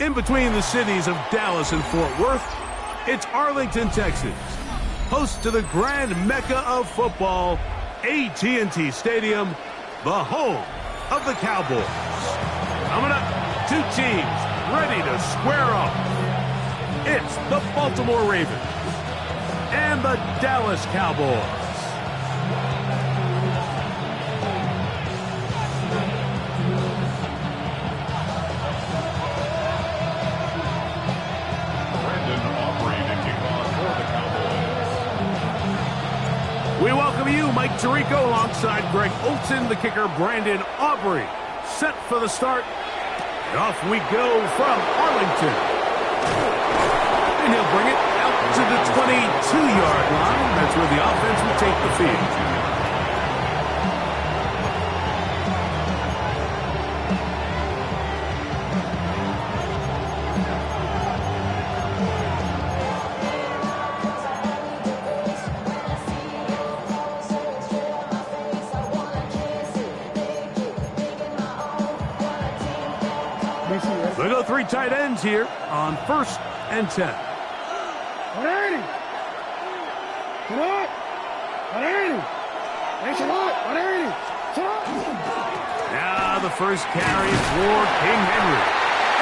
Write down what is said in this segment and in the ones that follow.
In between the cities of Dallas and Fort Worth, it's Arlington, Texas, host to the grand mecca of football, AT&T Stadium, the home of the Cowboys. Coming up, two teams ready to square off. It's the Baltimore Ravens and the Dallas Cowboys. We welcome you, Mike Tirico, alongside Greg Olson, the kicker, Brandon Aubrey. Set for the start. And off we go from Arlington. And he'll bring it out to the 22-yard line. That's where the offense will take the field. We go three tight ends here on 1st and 10. Now the first carry for King Henry.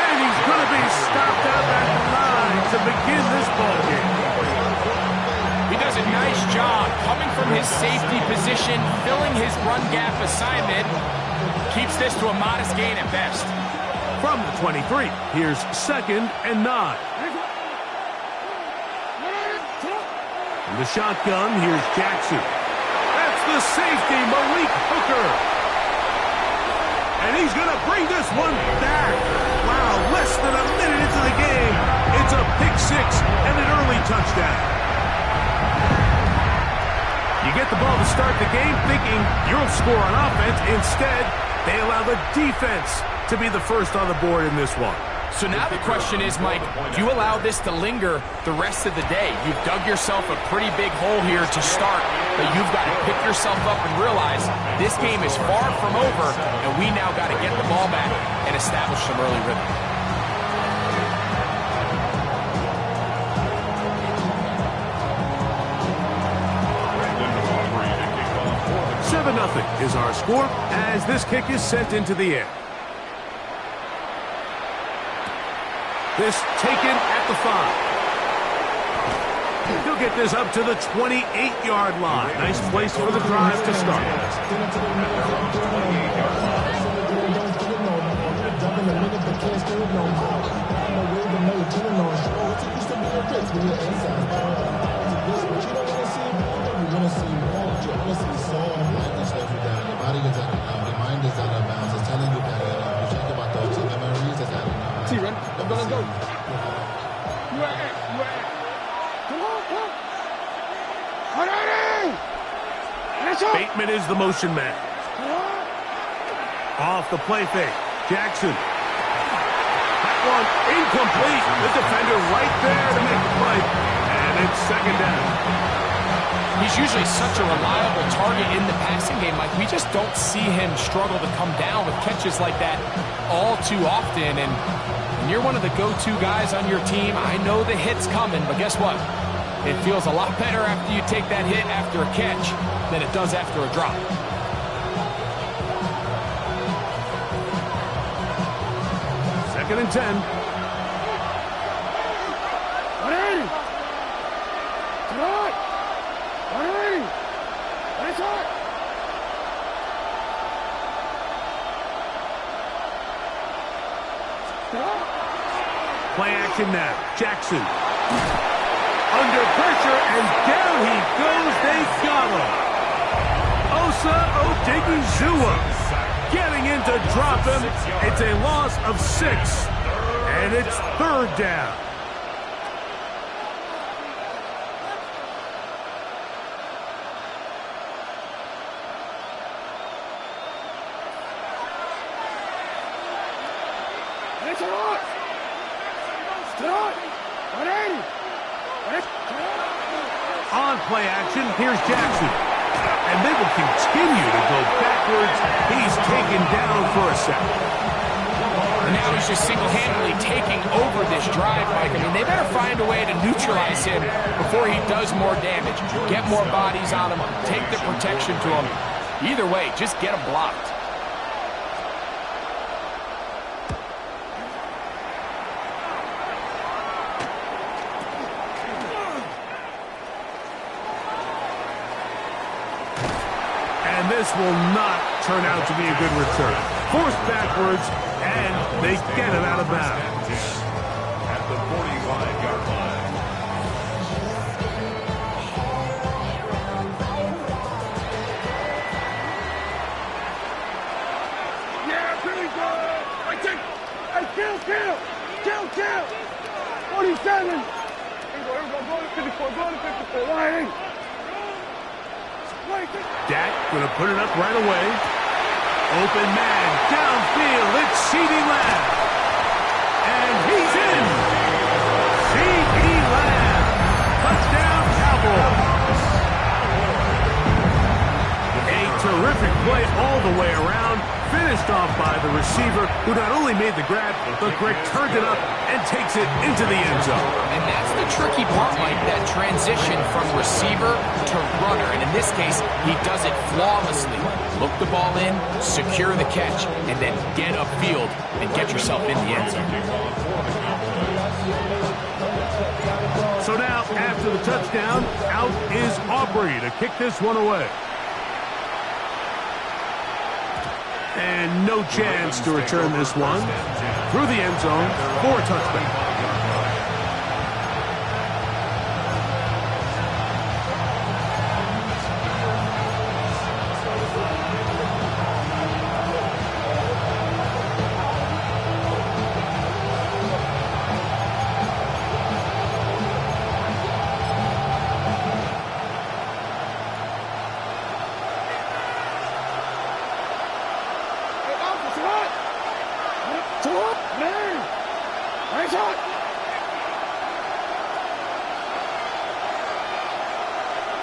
And he's going to be stopped at that line to begin this ball game. He does a nice job coming from his safety position, filling his run gap assignment. Keeps this to a modest gain at best. From the 23, here's 2nd and 9. In the shotgun, here's Jackson. That's the safety, Malik Hooker. And he's going to bring this one back. Wow, less than a minute into the game. It's a pick six and an early touchdown. You get the ball to start the game thinking you'll score on offense. Instead, they allow the defense to be the first on the board in this one. So now the question is, Mike, do you allow this to linger the rest of the day? You've dug yourself a pretty big hole here to start, but you've got to pick yourself up and realize this game is far from over, and we now got to get the ball back and establish some early rhythm. Nothing is our score as this kick is sent into the air. This taken at the 5. He'll get this up to the 28-yard line. Nice place for the drive to start. Let's go. Bateman is the motion man. Off the play fake. Jackson. That one incomplete. The defender right there to make the play. And it's 2nd down. He's usually such a reliable target in the passing game, Mike. We just don't see him struggle to come down with catches like that all too often. And you're one of the go-to guys on your team. I know the hit's coming, but guess what? It feels a lot better after you take that hit after a catch than it does after a drop. Second and 10. Play action now. Jackson. Under pressure, and down he goes. They got him. Osa Odigizua getting in to drop him. It's a loss of 6, and it's 3rd down. On play action, here's Jackson. And they will continue to go backwards. He's taken down for a second. And now he's just single-handedly taking over this drive, Mike. I mean, they better find a way to neutralize him before he does more damage. Get more bodies on him, take the protection to him. Either way, just get him blocked. And this will not turn out to be a good return. Forced backwards, and they get it out of bounds. At the 45-yard line. Yeah, pretty good. I take. Hey, kill. 47. Here we go. Go to 54. Go to 54. Lying. Dak going to put it up right away. Open man, downfield, it's CeeDee Lamb. And he's in. CeeDee Lamb. Touchdown, Cowboys. A terrific play all the way around. Finished off by the receiver, who not only made the grab, but Greg turned it up and takes it into the end zone. And that's the tricky part, Mike, that transition from receiver to runner. And in this case, he does it flawlessly. Look the ball in, secure the catch, and then get upfield and get yourself in the end zone. So now, after the touchdown, out is Aubrey to kick this one away. And no chance to return this one through the end zone for a touchdown.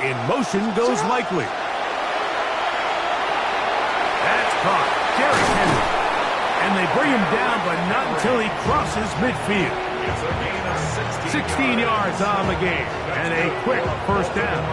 In motion goes Likely. That's caught. Derrick Henry. And they bring him down, but not until he crosses midfield. 16 yards on the game. And a quick first down.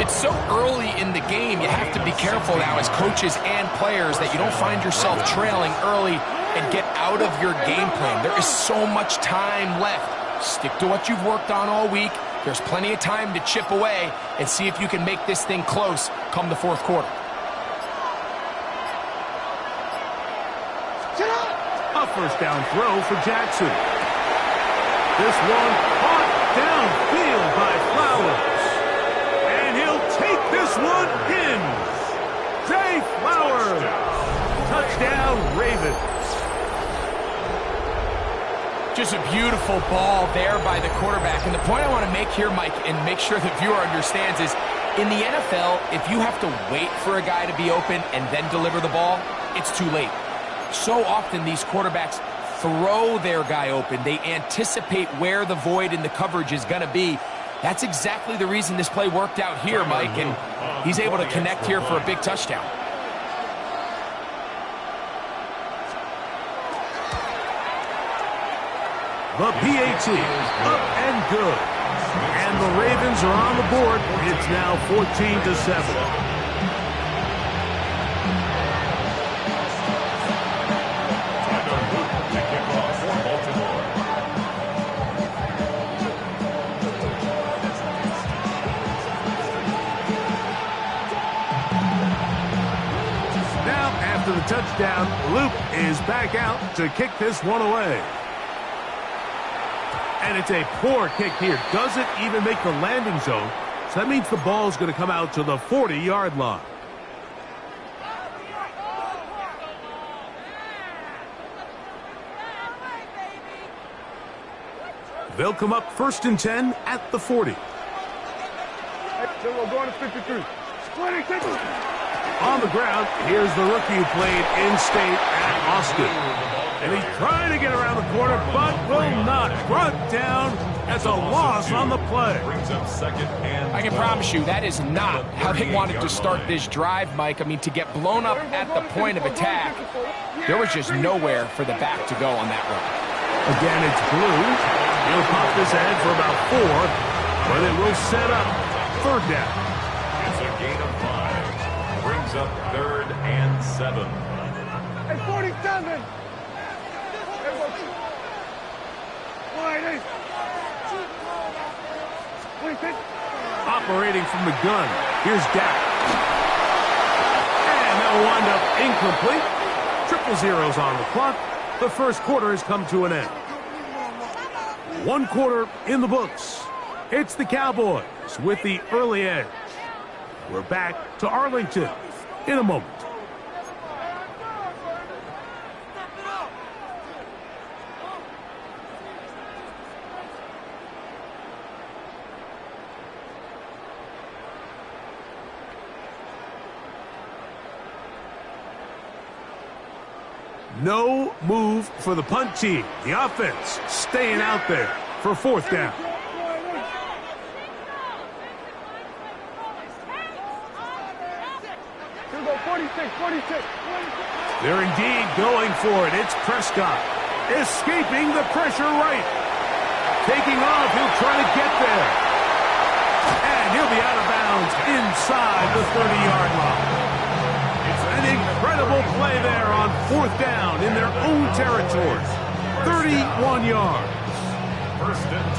It's so early in the game, you have to be careful now as coaches and players that you don't find yourself trailing early and get out of your game plan. There is so much time left. Stick to what you've worked on all week. There's plenty of time to chip away and see if you can make this thing close come the fourth quarter. A first down throw for Jackson. This one caught downfield by Flowers. And he'll take this one in. Zay Flowers. Touchdown, Ravens. Just a beautiful ball there by the quarterback. And the point I want to make here, Mike, and make sure the viewer understands is, in the NFL, if you have to wait for a guy to be open and then deliver the ball, it's too late. So often these quarterbacks throw their guy open. They anticipate where the void in the coverage is going to be. That's exactly the reason this play worked out here, Mike, and he's able to connect here for a big touchdown. The PAT, up and good. And the Ravens are on the board. It's now 14-7. Now, after the touchdown, Luke is back out to kick this one away. And it's a poor kick here. Doesn't even make the landing zone. So that means the ball is going to come out to the 40-yard line. They'll come up 1st and 10 at the 40. We're going to 53. On the ground, here's the rookie who played in-state at Austin. And he's trying to get around the corner, but will not. Brought down as a loss on the play. Brings up second and I can promise you that is not how they wanted to start this drive, Mike. I mean, to get blown up at the point of attack, there was just nowhere for the back to go on that run. Again, it's Blue. He'll pop this ahead for about 4, but it will set up third down. It's a gain of 5. Brings up third and 7. Hey, 47. Operating from the gun, here's Dak. And that will wind up incomplete. Triple zeros on the clock. The first quarter has come to an end. 1 quarter in the books. It's the Cowboys with the early edge. We're back to Arlington in a moment. No move for the punt team. The offense staying out there for 4th down. Here we go, 46. They're indeed going for it. It's Prescott escaping the pressure right. Taking off, he'll try to get there. And he'll be out of bounds inside the 30-yard line. An incredible play there on 4th down in their own territory. 31 yards.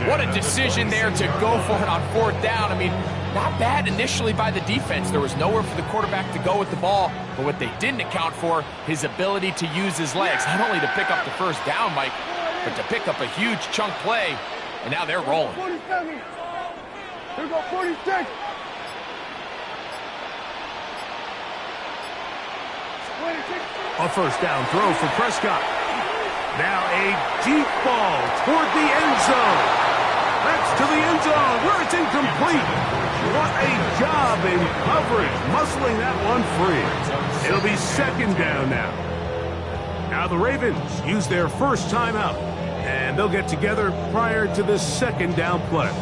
What a decision there to go for it on 4th down. I mean, not bad initially by the defense. There was nowhere for the quarterback to go with the ball, but what they didn't account for, his ability to use his legs, not only to pick up the first down, Mike, but to pick up a huge chunk play, and now they're rolling. 47. Here we go, 46. A first down throw for Prescott. Now a deep ball toward the end zone. That's to the end zone where it's incomplete. What a job in coverage, muscling that one free. It'll be 2nd down now. Now the Ravens use their first timeout, and they'll get together prior to the 2nd down play.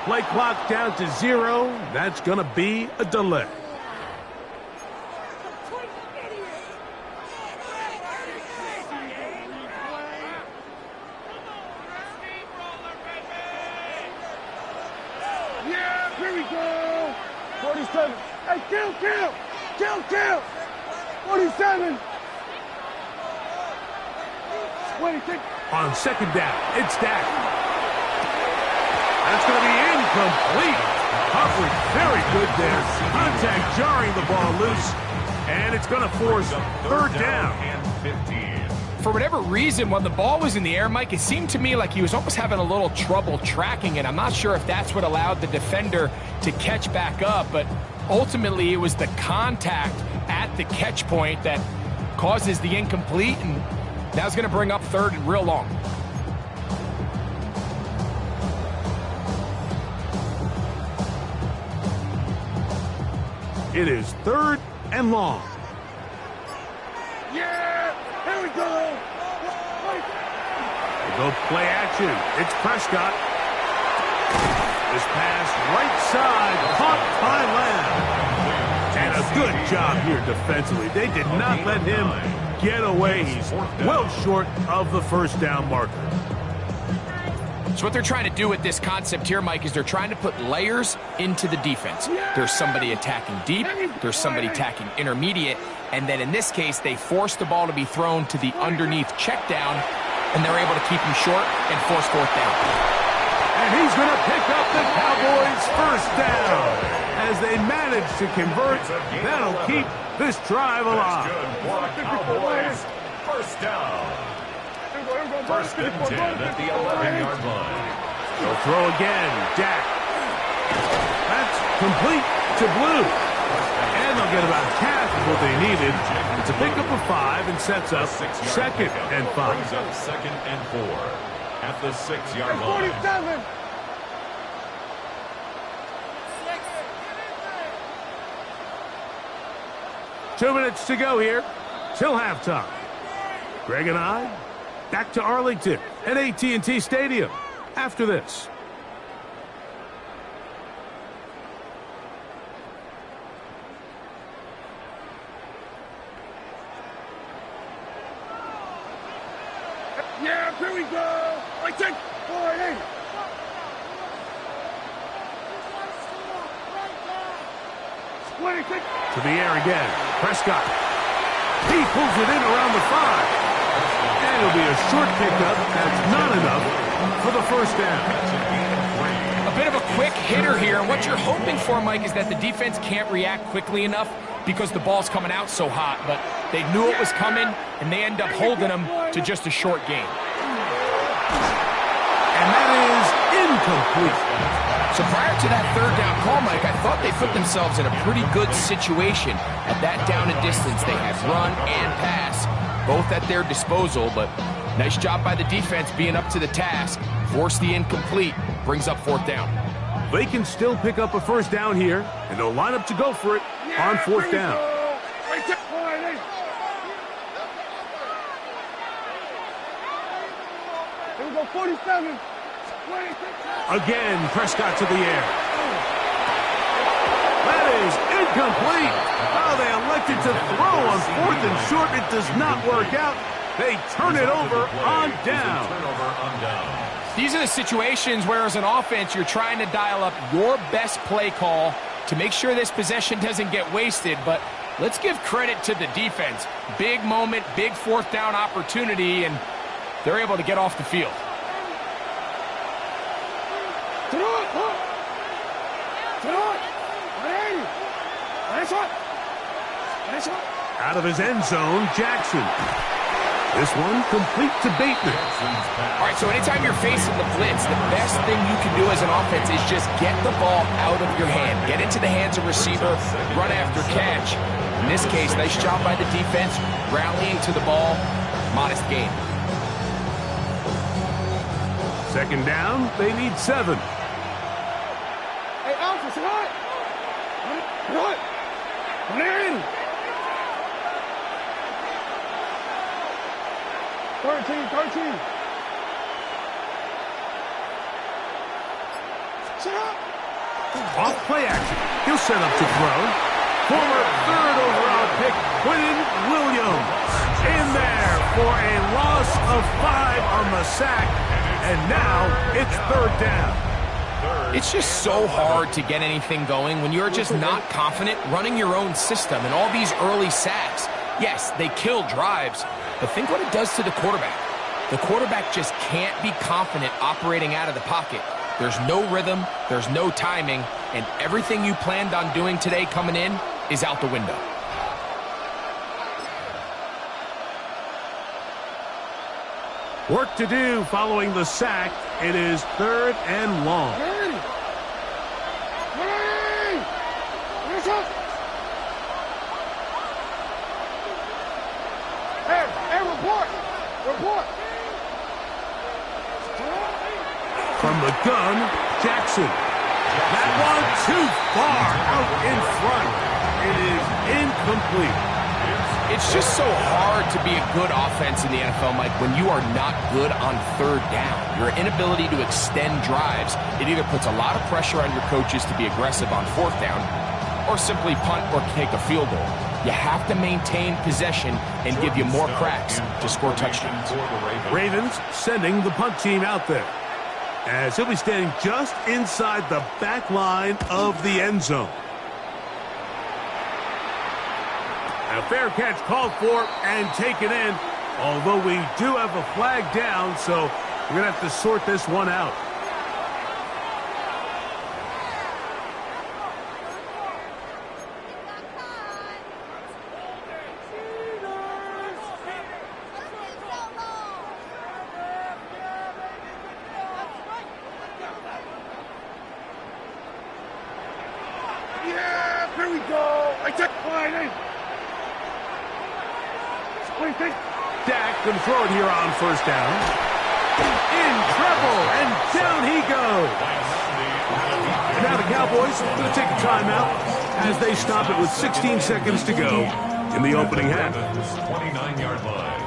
Play clock down to 0. That's going to be a delay. Yeah, here we go. 47. Hey, kill. 47. 26. On 2nd down, it's Dak. That's going to be incomplete. Coverage very good there. Contact jarring the ball loose. And it's going to force 3rd down. And 15. For whatever reason, when the ball was in the air, Mike, it seemed to me like he was almost having a little trouble tracking it. I'm not sure if that's what allowed the defender to catch back up, but ultimately it was the contact at the catch point that causes the incomplete, and that's going to bring up 3rd and real long. It is 3rd and long. Yeah, here we go. They go play action. It's Prescott. This pass right side, caught by Lamb. And a good job here defensively. They did not let him get away. He's well short of the 1st down marker. So what they're trying to do with this concept here, Mike, is they're trying to put layers into the defense. There's somebody attacking deep, there's somebody attacking intermediate, and then in this case, they force the ball to be thrown to the underneath check down, and they're able to keep him short and force 4th down. And he's going to pick up the Cowboys' 1st down. manage to convert. That'll keep this drive alive. First down. First and 10 at the 11-yard line. They'll throw again. Dak. That's complete to Blue. And they'll get about half of what they needed. It's a pickup of 5 and sets up second and 5. Brings up second and 4 at the 6-yard line. 47. Two minutes to go here till halftime. Greg and I back to Arlington at AT&T Stadium after this. Yeah, here we go. I take 48. To the air again. Prescott. He pulls it in around the 5. And it'll be a short pickup. That's not enough for the first down. A bit of a quick hitter here. What you're hoping for, Mike, is that the defense can't react quickly enough because the ball's coming out so hot. But they knew it was coming, and they end up holding them to just a short gain. And that is incomplete. So prior to that third down call, Mike, I thought they put themselves in a pretty good situation. At that down and distance, they had run and pass, both at their disposal, but nice job by the defense being up to the task. Force the incomplete, brings up fourth down. They can still pick up a first down here, and they'll line up to go for it on fourth down. Here we go, 47. Again, Prescott to the air. That is incomplete. Oh, they elected to throw on fourth and short. It does not work out. They turn it over on down. These are the situations where, as an offense, you're trying to dial up your best play call to make sure this possession doesn't get wasted. But let's give credit to the defense. Big moment, big fourth down opportunity, and they're able to get off the field. Out of his end zone, Jackson. This one complete to Bateman. All right, so anytime you're facing the blitz, the best thing you can do as an offense is just get the ball out of your hand. Get into the hands of receiver, run after catch. In this case, nice job by the defense, rallying to the ball, modest gain. Second down, they need 7. Hey, Alpha, sit on it. Come in. 13. Sit up. Off play action. He'll set up to throw. Former 3rd overall pick, Quentin Williams. In there for a loss of 5 on the sack. And now it's 3rd down. It's just so hard to get anything going when you're just not confident running your own system. And all these early sacks, yes, they kill drives, but think what it does to the quarterback. The quarterback just can't be confident operating out of the pocket. There's no rhythm, there's no timing, and everything you planned on doing today coming in is out the window. Work to do following the sack. It is 3rd and long. Hey, report. From the gun, Jackson. That one too far out in front. It is incomplete. It's just so hard to be a good offense in the NFL, Mike, when you are not good on 3rd down. Your inability to extend drives, it either puts a lot of pressure on your coaches to be aggressive on 4th down or simply punt or take a field goal. You have to maintain possession and give you more cracks to score touchdowns. Ravens sending the punt team out there, as he'll be standing just inside the back line of the end zone. A fair catch called for and taken in, although we do have a flag down, so we're going to have to sort this one out. I take flying in. Dak can throw it here on first down. In trouble, and down he goes. And now the Cowboys going to take a timeout as they stop it with 16 seconds to go in the opening half. 29-yard line.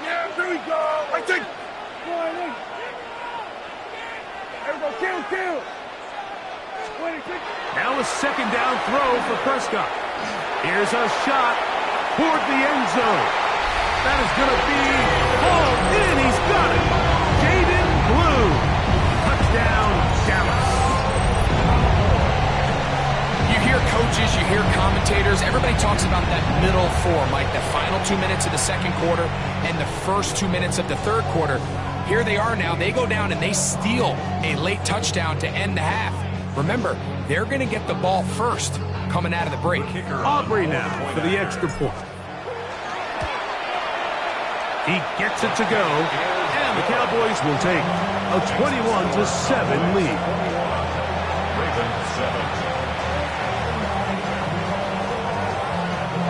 Yeah, there we go. I take flying in. There we go. Kill. 26. Now a second down throw for Prescott. Here's a shot toward the end zone. That is going to be hauled in. He's got it. Jaden Blue. Touchdown, Dallas. You hear coaches, you hear commentators. Everybody talks about that middle four, Mike, the final 2 minutes of the second quarter and the first 2 minutes of the third quarter. Here they are now. They go down and they steal a late touchdown to end the half. Remember, they're going to get the ball first coming out of the break. Aubrey now for the extra point. He gets it to go, and the Cowboys will take a 21-7 lead. Ravens 7.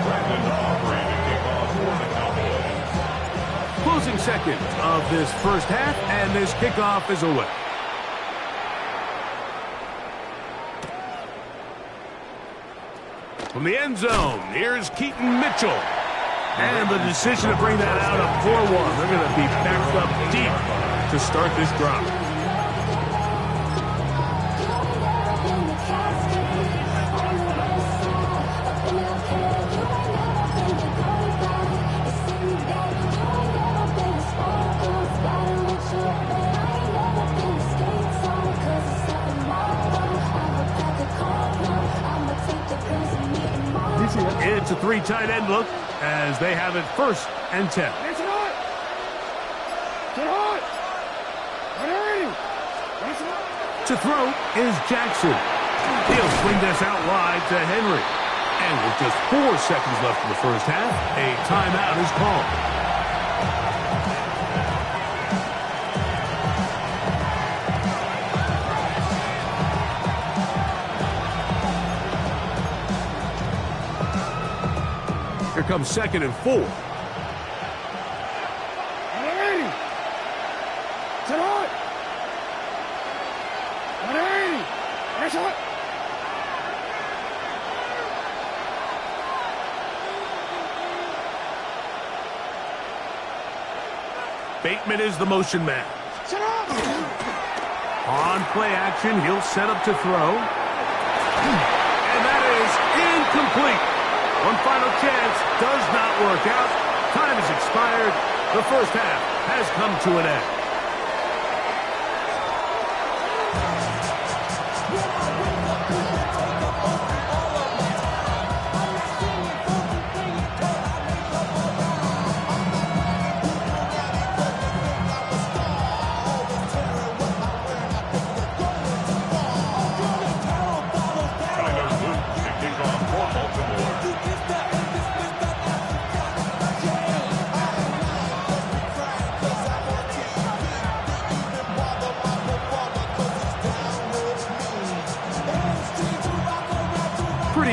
Brandon Aubrey to kick off for the Cowboys. Closing seconds of this first half, and this kickoff is away. From the end zone, here's Keaton Mitchell. And the decision to bring that out of 4-1. They're going to be backed up deep to start this drive. It's a three tight end look as they have it 1st and 10. It's hot. Get hot. To throw is Jackson. He'll swing this out wide to Henry. And with just 4 seconds left in the first half, a timeout is called. Here comes 2nd and 4. Bateman is the motion man. On play action, he'll set up to throw. And that is incomplete. One final chance does not work out. Time has expired. The first half has come to an end.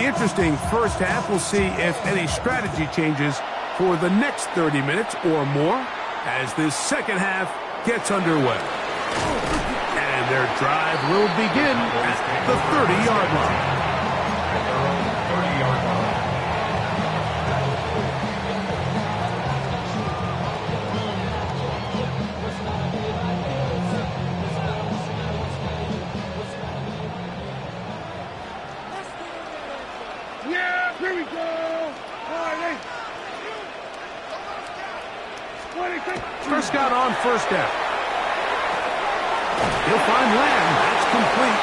Interesting first half. We'll see if any strategy changes for the next 30 minutes or more as this second half gets underway. And their drive will begin at the 30-yard line. At their own 30-yard line. Here we go. Prescott on first down. He'll find Lamb. That's complete.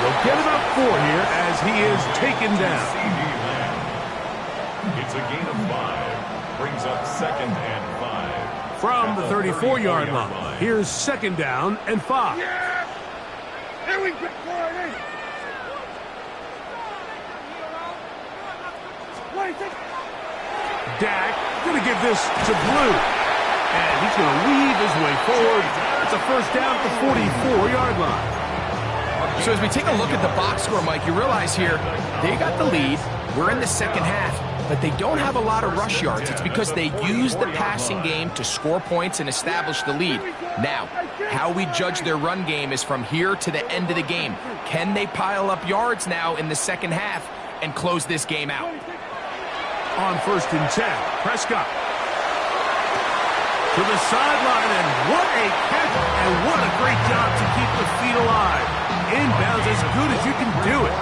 They'll get about 4 here as he is taken down. It's a gain of 5. Brings up 2nd and 5. From the 34-yard line, here's 2nd down and 5. Yeah. Here we go. Dak going to give this to Blue. And he's going to weave his way forward. It's a first down at the 44-yard line. So as we take a look at the box score, Mike, you realize here they got the lead. We're in the second half, but they don't have a lot of rush yards. It's because they use the passing game to score points and establish the lead. Now, how we judge their run game is from here to the end of the game. Can they pile up yards now in the second half and close this game out? On 1st and 10, Prescott to the sideline, and what a catch, and what a great job to keep the feet alive. Inbounds as good as you can do it.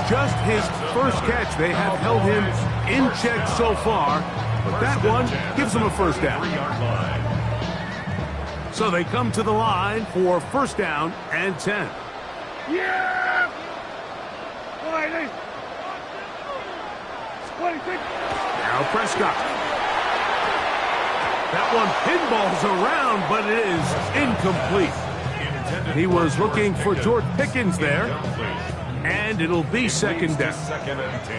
Just his first catch. They have held him in check so far, but that one gives him a first down. So they come to the line for 1st down and 10. Yeah! Now Prescott. That one pinballs around, but it is incomplete. He was looking for George Pickens there, and it'll be 2nd down. 2nd and 10.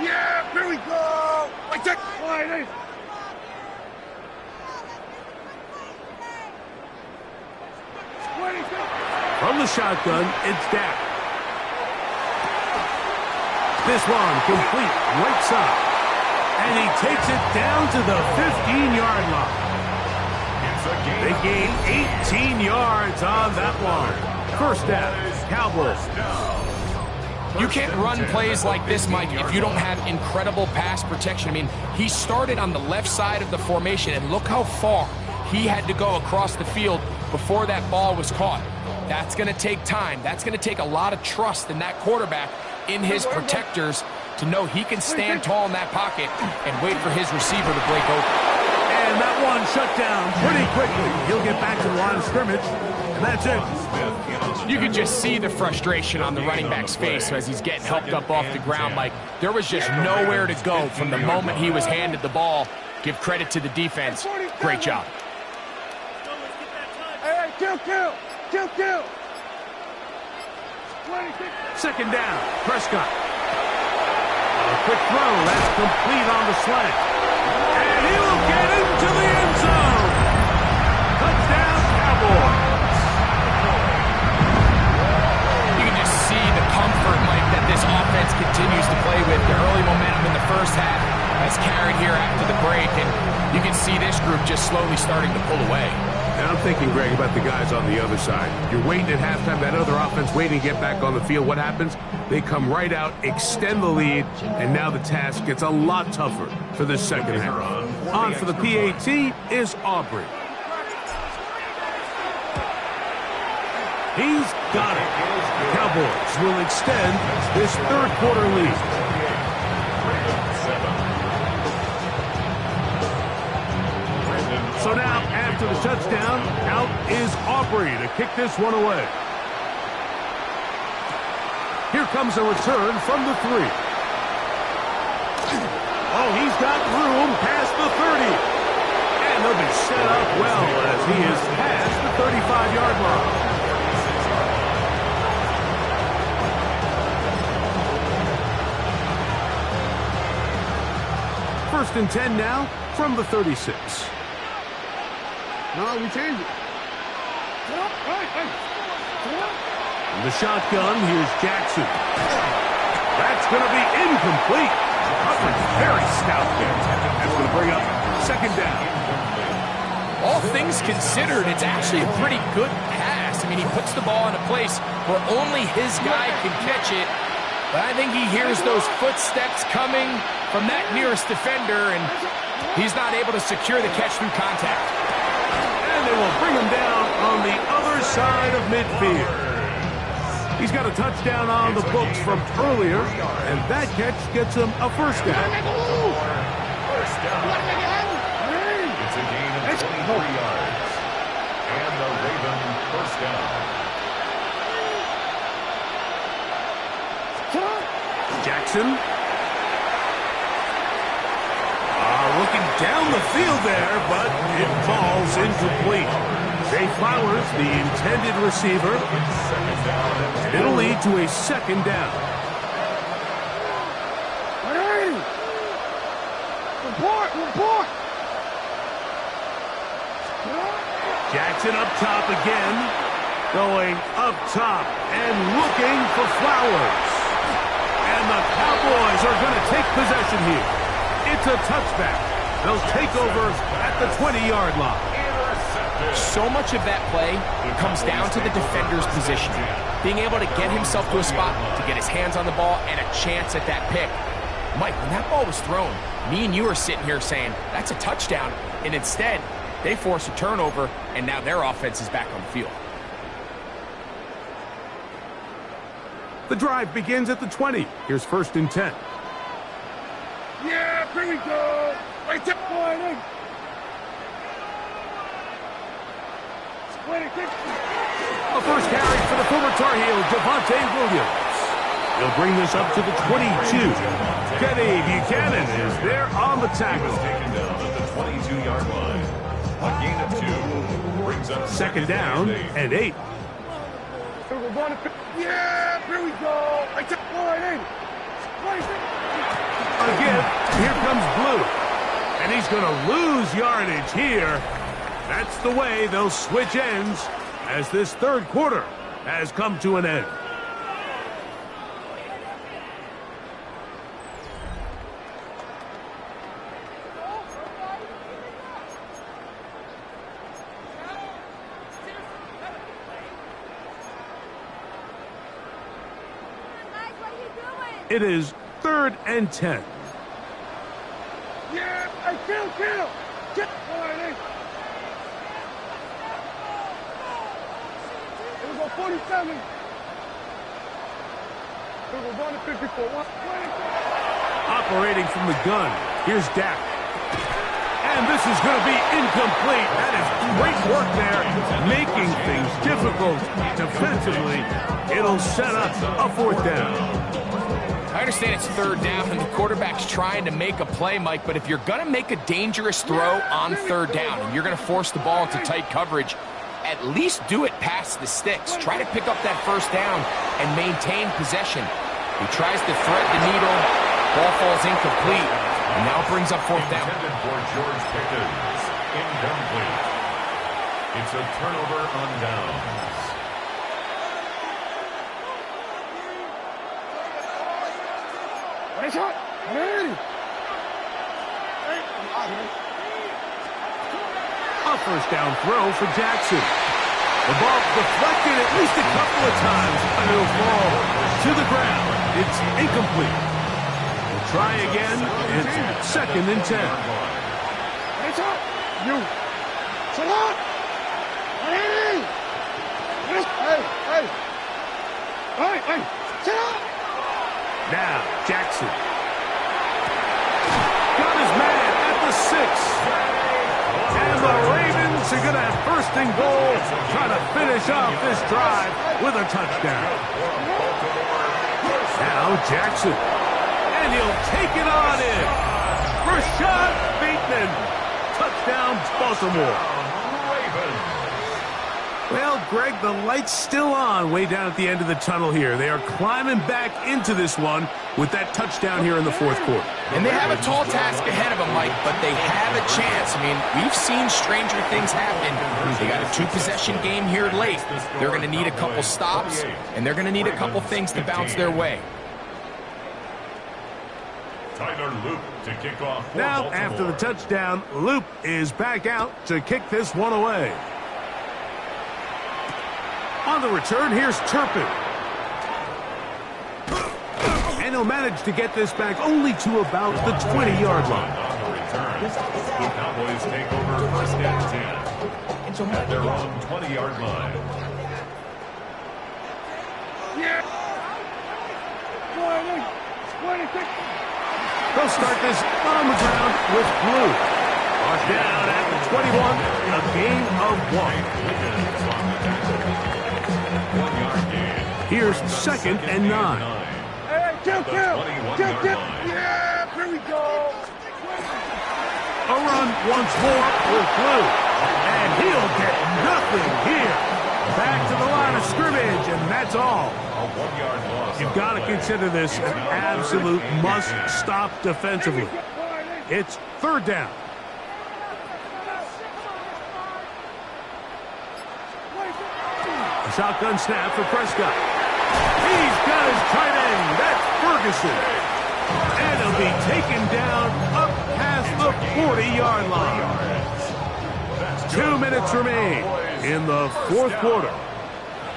Yeah, here we go! I check! From the shotgun, it's Dak. This one complete right side. And he takes it down to the 15-yard line. They gain 18 yards on that one. 1st down, Cowboys. You can't run plays like this, Mike, if you don't have incredible pass protection. I mean, he started on the left side of the formation, and look how far he had to go across the field before that ball was caught. That's going to take time. That's going to take a lot of trust in that quarterback, in his protectors, to know he can stand tall in that pocket and wait for his receiver to break open. And that one shut down pretty quickly. He'll get back to the line of scrimmage, and that's it. You could just see the frustration on the running back's face as he's getting helped up off the ground. Like, there was just nowhere to go from the moment he was handed the ball. Give credit to the defense. Great job. Hey, kill! 2nd down, Prescott. A quick throw, that's complete on the slant. And he will get into the end zone. Touchdown, Cowboys. You can just see the comfort, Mike, that this offense continues to play with. The early momentum in the first half has carried here after the break, and you can see this group just slowly starting to pull away. And I'm thinking, Greg, about the guys on the other side. You're waiting at halftime, that other offense waiting to get back on the field. What happens? They come right out, extend the lead, and now the task gets a lot tougher for this second half. On for the PAT is Aubrey. He's got it. The Cowboys will extend this 3rd quarter lead. So now, after the touchdown, out is Aubrey to kick this one away. Here comes a return from the 3. Oh, he's got room past the 30. And they'll be set up well as he is past the 35-yard line. First and 10 now from the 36. No, we change it. In the shotgun, here's Jackson. That's going to be incomplete. Coverage very stout there. That's going to bring up 2nd down. All things considered, it's actually a pretty good pass. I mean, he puts the ball in a place where only his guy can catch it. But I think he hears those footsteps coming from that nearest defender, and he's not able to secure the catch through contact. And they will bring him down on the other side of midfield. He's got a touchdown on the books from earlier, and that catch gets him a 1st down. It's a gain of 23 yards. And the Ravens 1st down. Jackson. Looking down the field there, but it falls incomplete. Zay Flowers, the intended receiver. And it'll lead to a 2nd down. Report! Jackson up top again. Going up top and looking for Flowers. And the Cowboys are going to take possession here. It's a touchback. They'll take over at the 20-yard line. So much of that play comes down to the defender's positioning. Being able to get himself to a spot, to get his hands on the ball, and a chance at that pick. Mike, when that ball was thrown, me and you are sitting here saying, that's a touchdown. And instead, they force a turnover, and now their offense is back on the field. The drive begins at the 20. Here's 1st and 10. Yeah, here we go. Right there, boy. A first carry for the former Tar Heel, Devontae Williams. He'll bring this up to the 22. Kenny Buchanan is there on the tackle. Taken down at the 22-yard line. A gain of 2 brings up 2nd down and 8. Yeah, here we go. Right there, boy. Again, here comes Blue. And he's going to lose yardage here. That's the way they'll switch ends as this 3rd quarter has come to an end. It is 3rd and 10. Yeah, I kill. Get boy. 47. We're 54. Operating from the gun. Here's Dak. And this is going to be incomplete. That is great work there, making things difficult defensively. It'll set up a 4th down. I understand it's 3rd down and the quarterback's trying to make a play, Mike, but if you're going to make a dangerous throw on 3rd down and you're going to force the ball into tight coverage, at least do it past the sticks. Try to pick up that 1st down and maintain possession. He tries to thread the needle. Ball falls incomplete. And now brings up 4th down. Intended for George Pickens. Incomplete. It's a turnover on downs. Nice shot. A 1st down throw for Jackson. The ball deflected at least a couple of times, and it'll fall to the ground. It's incomplete. We'll try again. It's 2nd and 10. Nice shot. You. Shut up. Hey. Shut up. Now, Jackson. Got his man at the 6. And the Ravens are going to have 1st and goal, trying to finish off this drive with a touchdown. Now Jackson. And he'll take it on in. Rashad Bateman. Touchdown, Baltimore. Well, Greg, the light's still on way down at the end of the tunnel here. They are climbing back into this one with that touchdown here in the 4th quarter. And they have a tall task ahead of them, Mike, but they have a chance. I mean, we've seen stranger things happen. They got a 2-possession game here late. They're going to need a couple stops, and they're going to need a couple things to bounce their way. Tyler Loop to kick off for Now, Baltimore. after the touchdown, Loop is back out to kick this one away. On the return, here's Turpin. And he'll manage to get this back only to about the 20-yard line. On the return, the Cowboys take over 1st and 10 at their own 20-yard line. Yeah. 26. They'll start this on the ground with Blue. Marked down at the 21, a gain of 1. Here's 2nd and 9. Hey, kill. Yeah, here we go. A run once more with Blue. And he'll get nothing here. Back to the line of scrimmage, and that's all. A 1-yard loss. You've got to consider this an absolute must-stop defensively. It's 3rd down. Shotgun snap for Prescott. He's got his tight end. That's Ferguson. And he'll be taken down up past the 40-yard line. 2 minutes remain in the fourth quarter.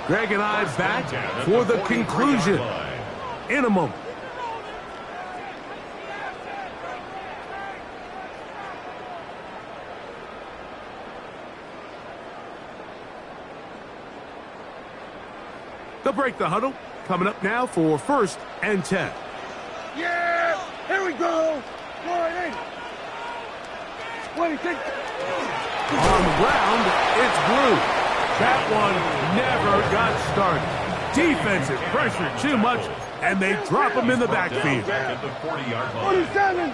Greg and I back for the conclusion in a moment. They'll break the huddle. Coming up now for 1st and 10. Yeah! Here we go! Right in! 26. On the ground, it's Blue. That one never got started. Defensive pressure too much, and they drop him in the backfield. 47.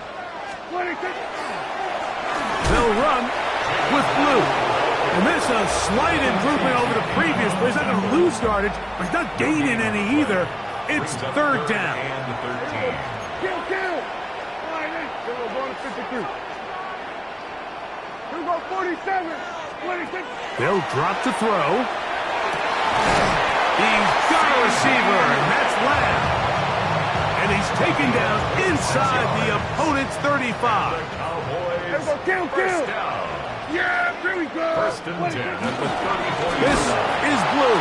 26. They'll run with Blue. And this is a slight improvement over the previous play. He's not going to lose yardage, but he's not gaining any either. It's 3rd down. Kill! Right in. We're going to 52. Here we go, 47. 26. They'll drop to throw. He's got a receiver, and that's Labb. And he's taken down inside the opponent's 35. Here we go, kill! Yeah, here we go. 1st and 10 at the 34. This is Blue.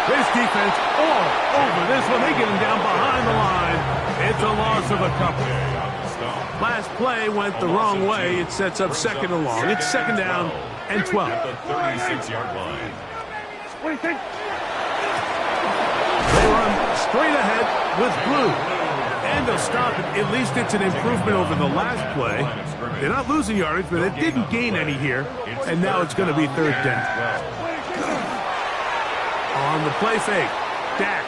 This defense all over this one. They get him down behind the line. It's a loss of a couple. Last play went the wrong way. It sets up 2nd and long. It's 2nd down and 12. At the 36-yard line. 26. They run straight ahead with Blue. And they'll stop it. At least it's an improvement over the last play. They're not losing yardage, but they didn't gain any here. And now it's going to be 3rd down. On the play fake, Dak.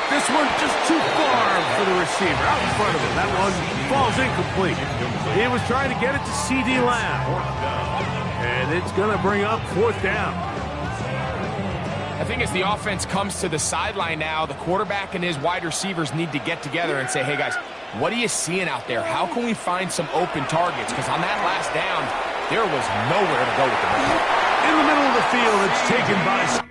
This one just too far for the receiver, out in front of him. That one falls incomplete. He was trying to get it to C.D. Lamb. And it's going to bring up 4th down. I think as the offense comes to the sideline now, the quarterback and his wide receivers need to get together and say, hey, guys, what are you seeing out there? How can we find some open targets? Because on that last down, there was nowhere to go with the ball. In the middle of the field, it's taken by